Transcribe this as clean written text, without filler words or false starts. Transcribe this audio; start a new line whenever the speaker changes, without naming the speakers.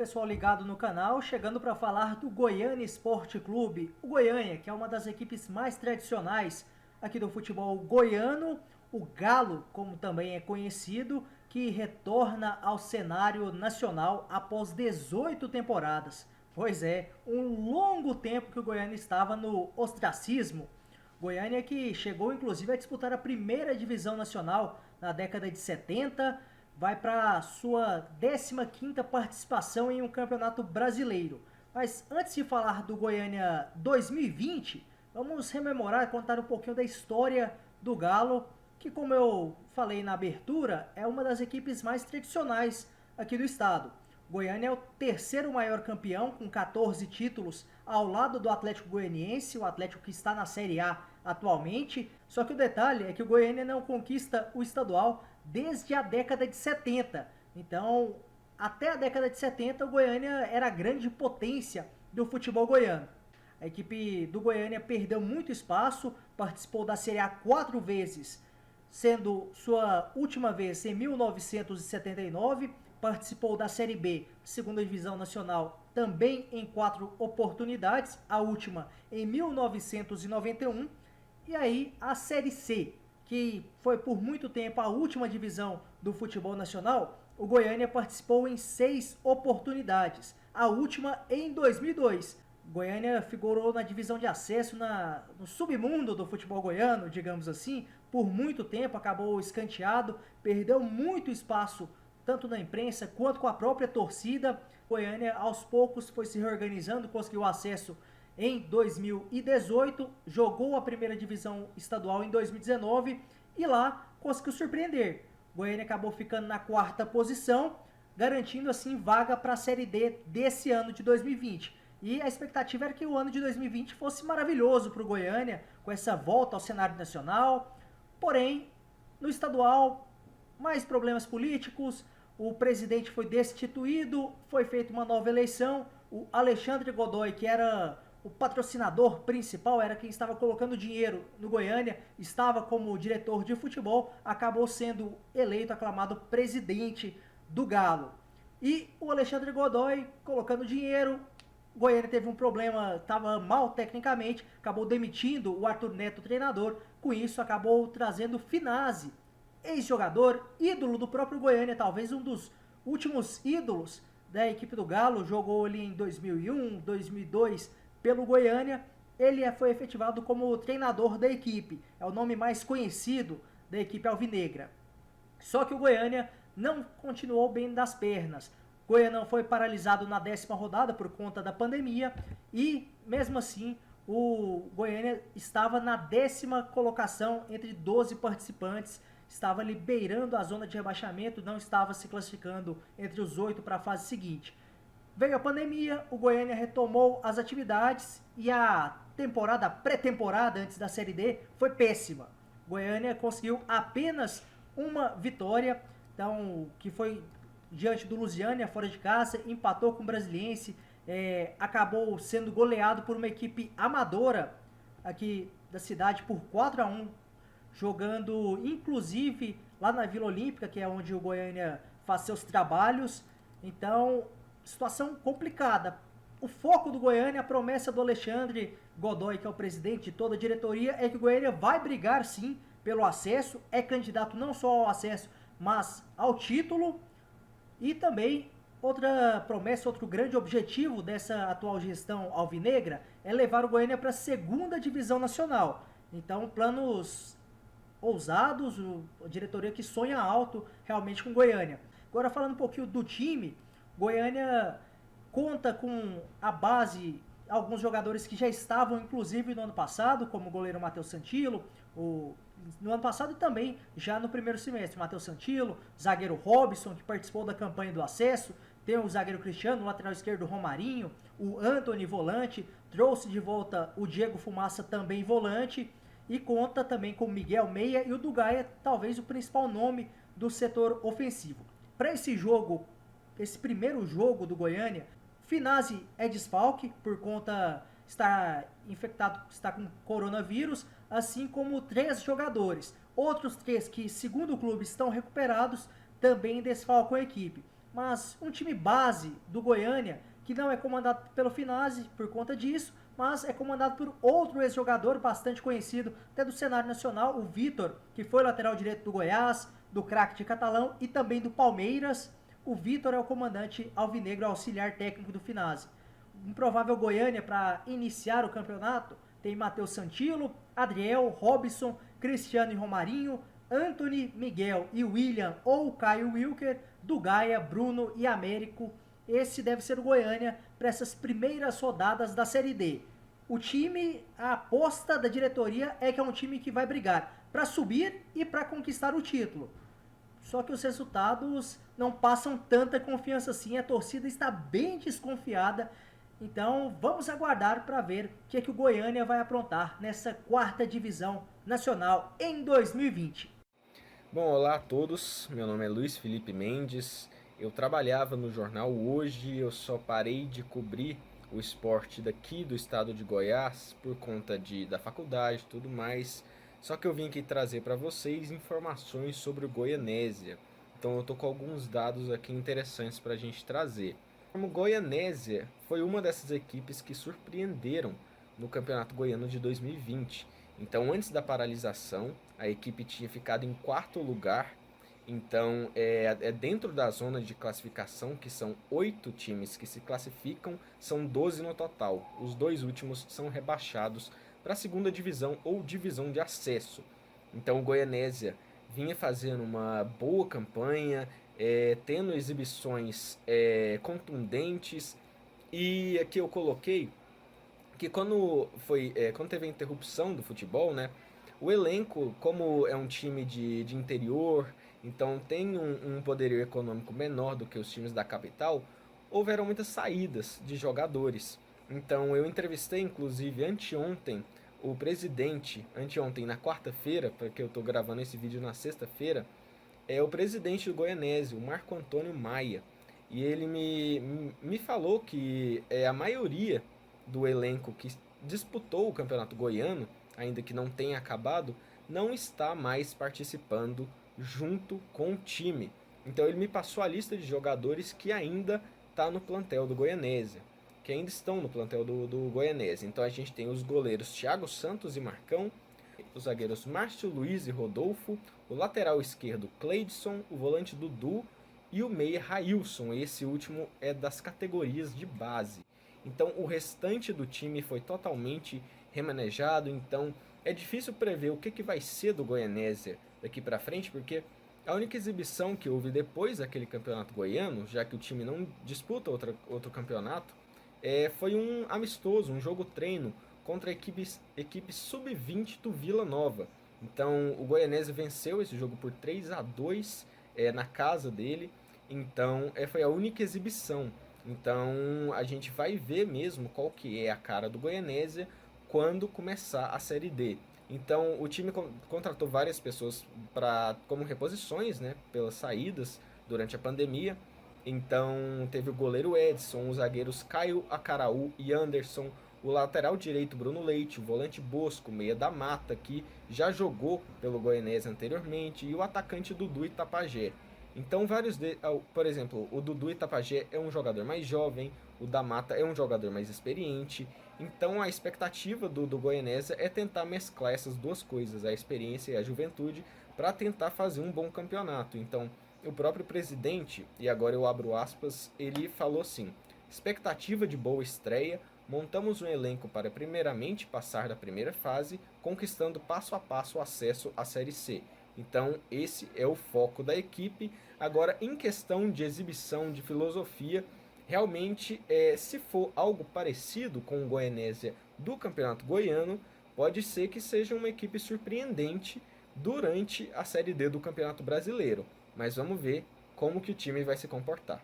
pessoal ligado no canal, chegando para falar do Goiânia Esporte Clube. O Goiânia, que é uma das equipes mais tradicionais aqui do futebol goiano, o Galo, como também é conhecido, que retorna ao cenário nacional após 18 temporadas. Pois é, um longo tempo que o Goiânia estava no ostracismo. Goiânia que chegou inclusive a disputar a primeira divisão nacional na década de 70, vai para sua 15ª participação em um campeonato brasileiro. Mas antes de falar do Goiânia 2020, vamos rememorar e contar um pouquinho da história do Galo, que, como eu falei na abertura, é uma das equipes mais tradicionais aqui do estado. Goiânia é o terceiro maior campeão, com 14 títulos, ao lado do Atlético Goianiense, o Atlético que está na Série A atualmente. Só que o detalhe é que o Goiânia não conquista o estadual desde a década de 70. Então, até a década de 70, o Goiânia era a grande potência do futebol goiano. A equipe do Goiânia perdeu muito espaço, participou da Série A 4 vezes, sendo sua última vez em 1979, participou da Série B, segunda divisão nacional, também em 4 oportunidades, a última em 1991, e aí a Série C, que foi por muito tempo a última divisão do futebol nacional, o Goiânia participou em 6 oportunidades, a última em 2002. Goiânia figurou na divisão de acesso no submundo do futebol goiano, digamos assim, por muito tempo, acabou escanteado, perdeu muito espaço tanto na imprensa quanto com a própria torcida. Goiânia aos poucos foi se reorganizando, conseguiu acesso em 2018, jogou a primeira divisão estadual em 2019 e lá conseguiu surpreender. Goiânia acabou ficando na 4ª posição, garantindo assim vaga para a Série D desse ano de 2020. E a expectativa era que o ano de 2020 fosse maravilhoso para o Goiânia, com essa volta ao cenário nacional. Porém, no estadual, mais problemas políticos, o presidente foi destituído, foi feita uma nova eleição, o Alexandre Godoy, que era o patrocinador principal, era quem estava colocando dinheiro no Goiânia, estava como diretor de futebol, acabou sendo eleito, aclamado presidente do Galo. E o Alexandre Godoy colocando dinheiro, o Goiânia teve um problema, estava mal tecnicamente, acabou demitindo o Arthur Neto, treinador, com isso acabou trazendo Finazzi, ex-jogador, ídolo do próprio Goiânia, talvez um dos últimos ídolos da equipe do Galo, jogou ali em 2001, 2002 pelo Goiânia. Ele foi efetivado como treinador da equipe, é o nome mais conhecido da equipe alvinegra. Só que o Goiânia não continuou bem das pernas. O Goiânia foi paralisado na 10ª rodada por conta da pandemia e, mesmo assim, o Goiânia estava na 10ª colocação entre 12 participantes, estava ali beirando a zona de rebaixamento, não estava se classificando entre os 8 para a fase seguinte. Veio a pandemia, o Goiânia retomou as atividades e a pré-temporada antes da Série D foi péssima. O Goiânia conseguiu apenas uma vitória, então, que foi diante do Lusiânia, fora de casa, empatou com o Brasiliense, acabou sendo goleado por uma equipe amadora aqui da cidade por 4-1, jogando inclusive lá na Vila Olímpica, que é onde o Goiânia faz seus trabalhos. Então, situação complicada. O foco do Goiânia, a promessa do Alexandre Godoy, que é o presidente de toda a diretoria, é que o Goiânia vai brigar sim pelo acesso, é candidato não só ao acesso, mas ao título. E também outra promessa, outro grande objetivo dessa atual gestão alvinegra é levar o Goiânia para a 2ª divisão nacional. Então, planos ousados, a diretoria que sonha alto realmente com o Goiânia. Agora, falando um pouquinho do time, Goiânia conta com a base, alguns jogadores que já estavam inclusive no ano passado, como o goleiro Matheus Santilo, no ano passado e também já no primeiro semestre, Matheus Santilo, zagueiro Robson, que participou da campanha do acesso, tem o zagueiro Cristiano, o lateral esquerdo Romarinho, o Antony volante, trouxe de volta o Diego Fumaça também volante, e conta também com o Miguel Meia e o Dugaia, talvez o principal nome do setor ofensivo. Para esse jogo, esse primeiro jogo do Goiânia, Finazzi é desfalque por conta estar infectado, está com coronavírus, assim como 3 jogadores. Outros 3 que, segundo o clube, estão recuperados, também desfalcam a equipe. mas um time base do Goiânia, que não é comandado pelo Finazzi por conta disso, mas é comandado por outro ex-jogador bastante conhecido, até do cenário nacional, o Vitor, que foi lateral direito do Goiás, do craque de Catalão e também do Palmeiras. O Vitor é o comandante alvinegro auxiliar técnico do Finazzi. Um provável Goiânia para iniciar o campeonato tem Matheus Santilo, Adriel, Robson, Cristiano e Romarinho, Anthony, Miguel e William ou Caio Wilker, do Gaia, Bruno e Américo. Esse deve ser o Goiânia para essas primeiras rodadas da Série D. O time, a aposta da diretoria é que é um time que vai brigar para subir e para conquistar o título. Só que os resultados não passam tanta confiança assim, a torcida está bem desconfiada. Então vamos aguardar para ver o que o Goiânia vai aprontar nessa quarta divisão nacional em 2020.
Bom, olá a todos, meu nome é Luiz Felipe Mendes, eu trabalhava no jornal Hoje, eu só parei de cobrir o esporte daqui do estado de Goiás por conta da faculdade e tudo mais, só que eu vim aqui trazer para vocês informações sobre o Goianésia, então eu tô com alguns dados aqui interessantes para a gente trazer. O Goianésia foi uma dessas equipes que surpreenderam no Campeonato Goiano de 2020. Então, antes da paralisação, a equipe tinha ficado em quarto lugar. Então, é dentro da zona de classificação, que são 8 times que se classificam, são 12 no total. Os 2 últimos são rebaixados para a segunda divisão ou divisão de acesso. Então, o Goianésia vinha fazendo uma boa campanha, tendo exibições contundentes. E aqui eu coloquei que quando teve a interrupção do futebol, né, o elenco, como é um time de interior, então tem um poderio econômico menor do que os times da capital, houveram muitas saídas de jogadores. Então eu entrevistei, inclusive, anteontem, o presidente, anteontem na quarta-feira, porque eu estou gravando esse vídeo na sexta-feira, é o presidente do Goianésio, o Marco Antônio Maia. E ele me falou que a maioria do elenco que disputou o Campeonato Goiano, ainda que não tenha acabado, não está mais participando junto com o time. Então ele me passou a lista de jogadores que ainda está no plantel do Goianésia, que ainda estão no plantel do Goianésia. Então a gente tem os goleiros Thiago Santos e Marcão, os zagueiros Márcio Luiz e Rodolfo, o lateral esquerdo Cleidson, o volante Dudu e o meia Railson. Esse último é das categorias de base. Então o restante do time foi totalmente remanejado, então é difícil prever o que vai ser do Goianésia daqui para frente, porque a única exibição que houve depois daquele campeonato goiano, já que o time não disputa outro campeonato, foi um amistoso, um jogo treino contra a equipe sub-20 do Vila Nova. Então o Goianésia venceu esse jogo por 3-2 na casa dele, então foi a única exibição. Então a gente vai ver mesmo qual que é a cara do Goianésia quando começar a Série D. Então o time contratou várias pessoas como reposições, né, pelas saídas durante a pandemia. Então teve o goleiro Edson, os zagueiros Caio Acaraú e Anderson, o lateral direito Bruno Leite, o volante Bosco, meia da Mata, que já jogou pelo Goianésia anteriormente, e o atacante Dudu Itapajé. Então por exemplo, o Dudu Itapajé é um jogador mais jovem, o da Mata é um jogador mais experiente. Então a expectativa do Goianésia é tentar mesclar essas duas coisas, a experiência e a juventude, para tentar fazer um bom campeonato. Então o próprio presidente, e agora eu abro aspas, ele falou assim: expectativa de boa estreia, montamos um elenco para primeiramente passar da primeira fase, conquistando passo a passo o acesso à Série C. Então esse é o foco da equipe. Agora, em questão de exibição, de filosofia, realmente, se for algo parecido com o Goianésia do Campeonato Goiano, pode ser que seja uma equipe surpreendente durante a Série D do Campeonato Brasileiro. Mas vamos ver como que o time vai se comportar.